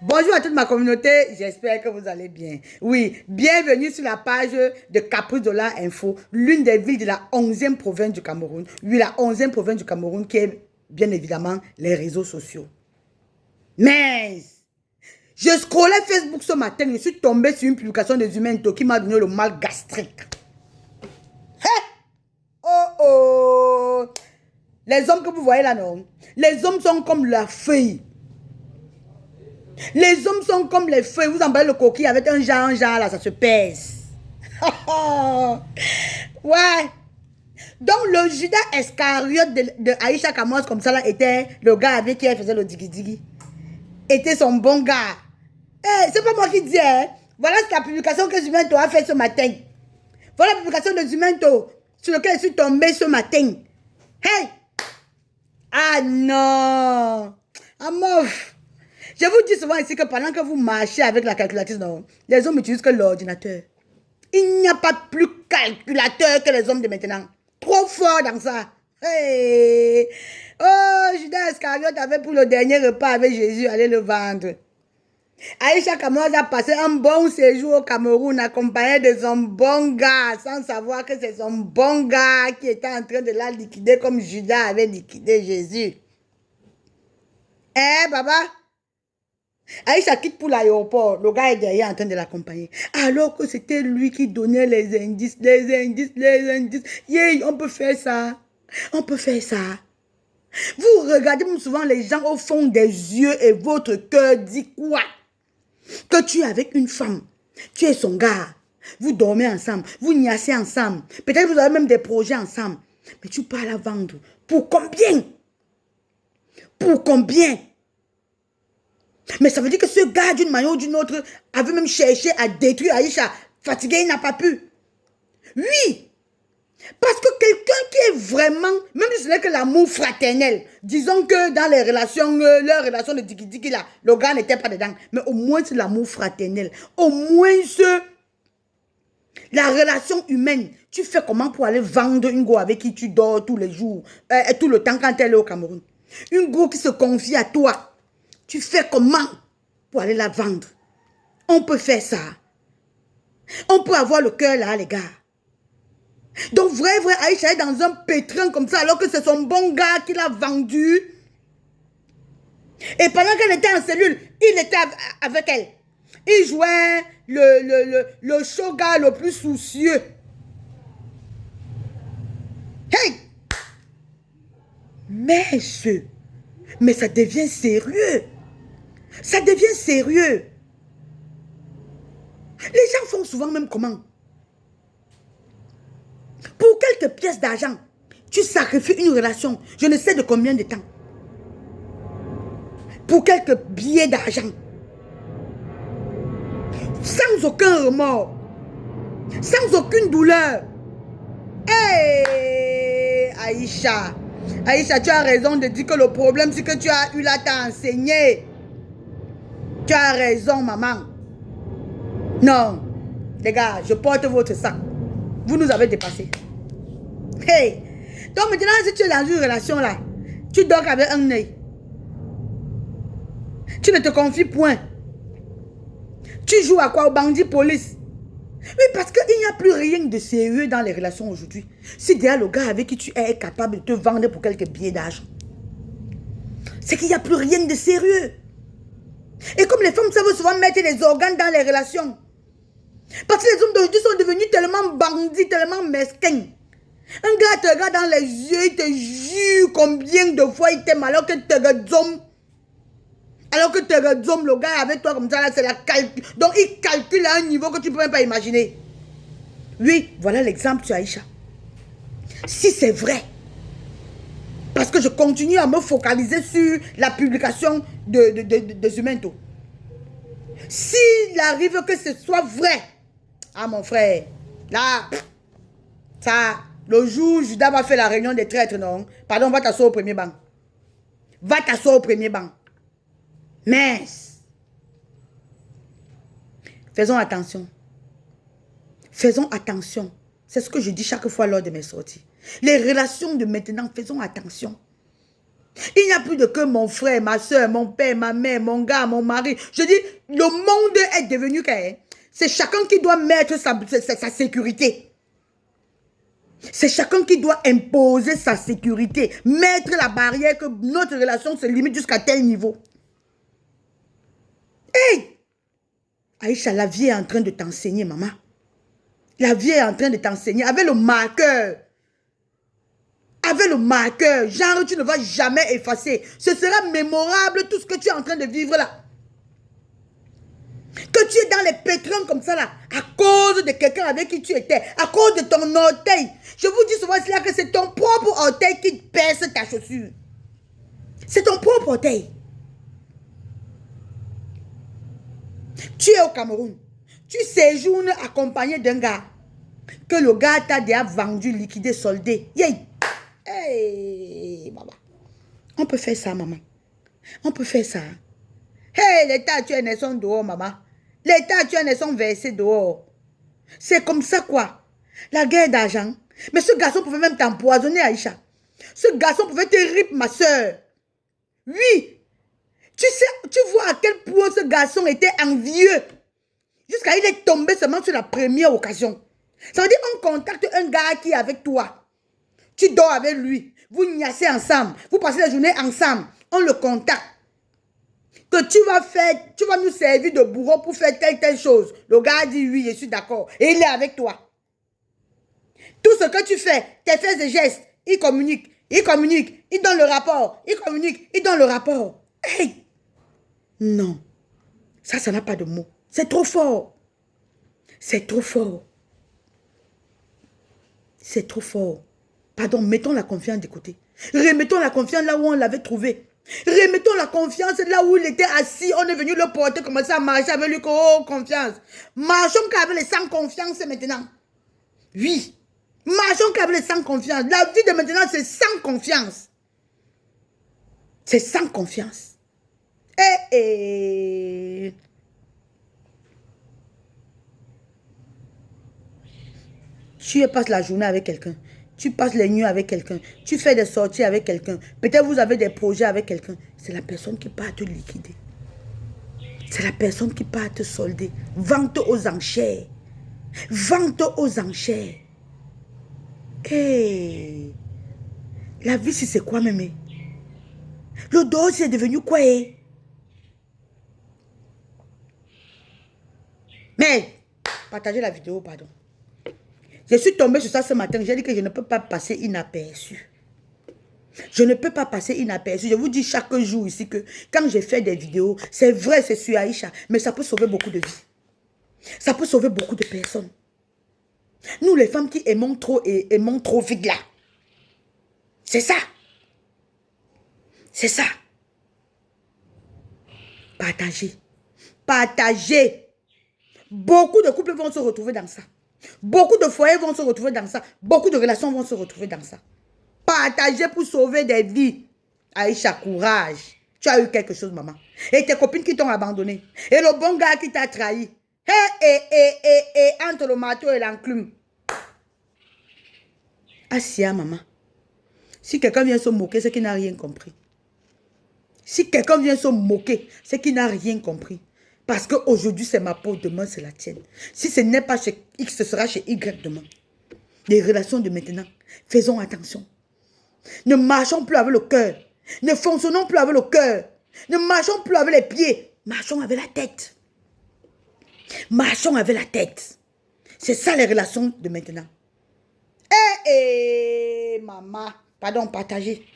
Bonjour à toute ma communauté, j'espère que vous allez bien. Oui, bienvenue sur la page de Capridola Info, l'une des villes de la 11e province du Cameroun. Oui, la 11e province du Cameroun qui est bien évidemment les réseaux sociaux. Mais, je scrollais Facebook ce matin, je suis tombé sur une publication de Zumento qui m'a donné le mal gastrique. Oh oh! Les hommes que vous voyez là, non? Les hommes sont comme la feuille. Les hommes sont comme les feuilles. Vous emballez le coquille avec un genre là, ça se pèse. Ouais. Donc, le Judas Iscariote de Aïcha Kamos, comme ça, là, était le gars avec qui elle faisait le digi-digi. Était son bon gars. Eh, c'est pas moi qui dis, hein. Voilà la publication que Zumento a fait ce matin. Voilà la publication de Zumento sur laquelle je suis tombée ce matin. Hey! Ah non! Ah mof! Je vous dis souvent ici que pendant que vous marchez avec la calculatrice, non, les hommes utilisent que l'ordinateur. Il n'y a pas plus calculateur que les hommes de maintenant. Trop fort dans ça. Hey. Oh, Judas Iscariote avait pour le dernier repas avec Jésus, aller le vendre. Aïcha Kamoz a passé un bon séjour au Cameroun accompagné de son bon gars, sans savoir que c'est son bon gars qui était en train de la liquider comme Judas avait liquidé Jésus. Eh, Baba? Aïcha quitte pour l'aéroport. Le gars est derrière en train de l'accompagner. Alors que c'était lui qui donnait les indices, les indices, les indices. Yeah, on peut faire ça. On peut faire ça. Vous regardez souvent les gens au fond des yeux et votre cœur dit quoi? Que tu es avec une femme. Tu es son gars. Vous dormez ensemble. Vous niassez ensemble. Peut-être vous avez même des projets ensemble. Mais tu pars la vendre. Pour combien? Pour combien? Mais ça veut dire que ce gars, d'une manière ou d'une autre, avait même cherché à détruire Aïcha. Fatigué, il n'a pas pu. Oui. Parce que quelqu'un qui est vraiment, même si ce n'est que l'amour fraternel, disons que dans les relations, leur relation de digi-digi là, le gars n'était pas dedans. Mais au moins c'est l'amour fraternel. Au moins la relation humaine. Tu fais comment pour aller vendre une go avec qui tu dors tous les jours, tout le temps quand elle est au Cameroun. Une go qui se confie à toi. Tu fais comment pour aller la vendre? On peut faire ça. On peut avoir le cœur là, les gars. Donc, vrai, Aïcha est dans un pétrin comme ça, alors que c'est son bon gars qui l'a vendu. Et pendant qu'elle était en cellule, il était avec elle. Il jouait le show gars le plus soucieux. Hey! Mais ça devient sérieux. Ça devient sérieux. Les gens font souvent même comment? Pour quelques pièces d'argent, tu sacrifies une relation, je ne sais de combien de temps. Pour quelques billets d'argent. Sans aucun remords. Sans aucune douleur. Hé, Aïcha. Aïcha, tu as raison de dire que le problème, c'est que tu as eu là, t'as enseigné. Tu as raison, maman. Non. Les gars, je porte votre sac. Vous nous avez dépassé. Hey. Donc maintenant, si tu es dans une relation là, tu dors avec un œil. Tu ne te confies point. Tu joues à quoi? Au bandit police. Oui, parce qu'il n'y a plus rien de sérieux dans les relations aujourd'hui. Si déjà le gars avec qui tu es capable de te vendre pour quelques billets d'argent, c'est qu'il n'y a plus rien de sérieux. Et comme les femmes savent souvent mettre les organes dans les relations, parce que les hommes d'aujourd'hui sont devenus tellement bandits, tellement mesquins. Un gars te regarde dans les yeux, il te jure combien de fois il t'aime alors que te regarde. Alors que tu regardes le gars avec toi comme ça, c'est la calcul. Donc il calcule à un niveau que tu ne peux même pas imaginer. Oui, voilà l'exemple sur Aïcha. Si c'est vrai, parce que je continue à me focaliser sur la publication de Zumento. S'il arrive que ce soit vrai, ah mon frère, là, ça, le jour où Judas va faire la réunion des traîtres, non? Pardon, va t'asseoir au premier banc. Va t'asseoir au premier banc. Mais, faisons attention. Faisons attention. C'est ce que je dis chaque fois lors de mes sorties. Les relations de maintenant, faisons attention. Il n'y a plus de que mon frère, ma soeur, mon père, ma mère, mon gars, mon mari. Je dis, le monde est devenu... C'est chacun qui doit mettre sa sécurité. C'est chacun qui doit imposer sa sécurité. Mettre la barrière que notre relation se limite jusqu'à tel niveau. Hey! Aïcha, la vie est en train de t'enseigner, maman. La vie est en train de t'enseigner avec le marqueur. Avec le marqueur. Genre, tu ne vas jamais effacer. Ce sera mémorable tout ce que tu es en train de vivre là. Que tu es dans les pétrons comme ça là, à cause de quelqu'un avec qui tu étais, à cause de ton orteil. Je vous dis souvent cela que c'est ton propre orteil qui perce ta chaussure. C'est ton propre orteil. Tu es au Cameroun. Tu séjournes accompagné d'un gars. Que le gars t'a déjà vendu, liquidé, soldé. Yeah. Hey, maman. On peut faire ça, maman. On peut faire ça. Hey, l'État, tu es naissant dehors, maman. L'État, tu es naissant versé dehors. C'est comme ça, quoi. La guerre d'argent. Mais ce garçon pouvait même t'empoisonner, Aïcha. Ce garçon pouvait te rip, ma soeur. Oui. Tu sais, tu vois à quel point ce garçon était envieux. Jusqu'à il est tombé seulement sur la première occasion. Ça veut dire qu'on contacte un gars qui est avec toi. Tu dors avec lui. Vous niassez ensemble. Vous passez la journée ensemble. On le contacte. Que tu vas nous servir de bourreau pour faire telle chose. Le gars dit oui, je suis d'accord. Et il est avec toi. Tout ce que tu fais, tes faits et gestes, il communique, il donne le rapport, il communique, il donne le rapport. Hey! Non. Ça n'a pas de mots. C'est trop fort. C'est trop fort. C'est trop fort. Pardon, mettons la confiance de côté. Remettons la confiance là où on l'avait trouvé. Remettons la confiance là où il était assis. On est venu le porter, commencer à marcher avec lui. Oh, confiance. Marchons qu'avec les sans confiance maintenant. Oui. Marchons qu'avec les sans confiance. La vie de maintenant, c'est sans confiance. C'est sans confiance. Tu passes la journée avec quelqu'un. Tu passes les nuits avec quelqu'un. Tu fais des sorties avec quelqu'un. Peut-être vous avez des projets avec quelqu'un. C'est la personne qui part te liquider. C'est la personne qui part te solder. Vente aux enchères. Vente aux enchères. Hey. La vie, c'est quoi, mémé? Le dos, c'est devenu quoi? Mais, partagez la vidéo, pardon. Je suis tombée sur ça ce matin. J'ai dit que je ne peux pas passer inaperçu. Je ne peux pas passer inaperçu. Je vous dis chaque jour ici que quand je fais des vidéos, c'est vrai, c'est sur Aïcha, mais ça peut sauver beaucoup de vies. Ça peut sauver beaucoup de personnes. Nous, les femmes qui aimons trop et aimons trop vite là. C'est ça. C'est ça. Partagez. Partagez. Beaucoup de couples vont se retrouver dans ça. Beaucoup de foyers vont se retrouver dans ça. Beaucoup de relations vont se retrouver dans ça. Partagez pour sauver des vies. Aïcha, courage. Tu as eu quelque chose, maman. Et tes copines qui t'ont abandonné. Et le bon gars qui t'a trahi. Entre le marteau et l'enclume. Assia, maman. Si quelqu'un vient se moquer, c'est qu'il n'a rien compris. Si quelqu'un vient se moquer, c'est qu'il n'a rien compris. Parce qu'aujourd'hui, c'est ma peau, demain, c'est la tienne. Si ce n'est pas chez X, ce sera chez Y demain. Les relations de maintenant, faisons attention. Ne marchons plus avec le cœur. Ne fonctionnons plus avec le cœur. Ne marchons plus avec les pieds. Marchons avec la tête. Marchons avec la tête. C'est ça les relations de maintenant. Maman. Pardon, partagez.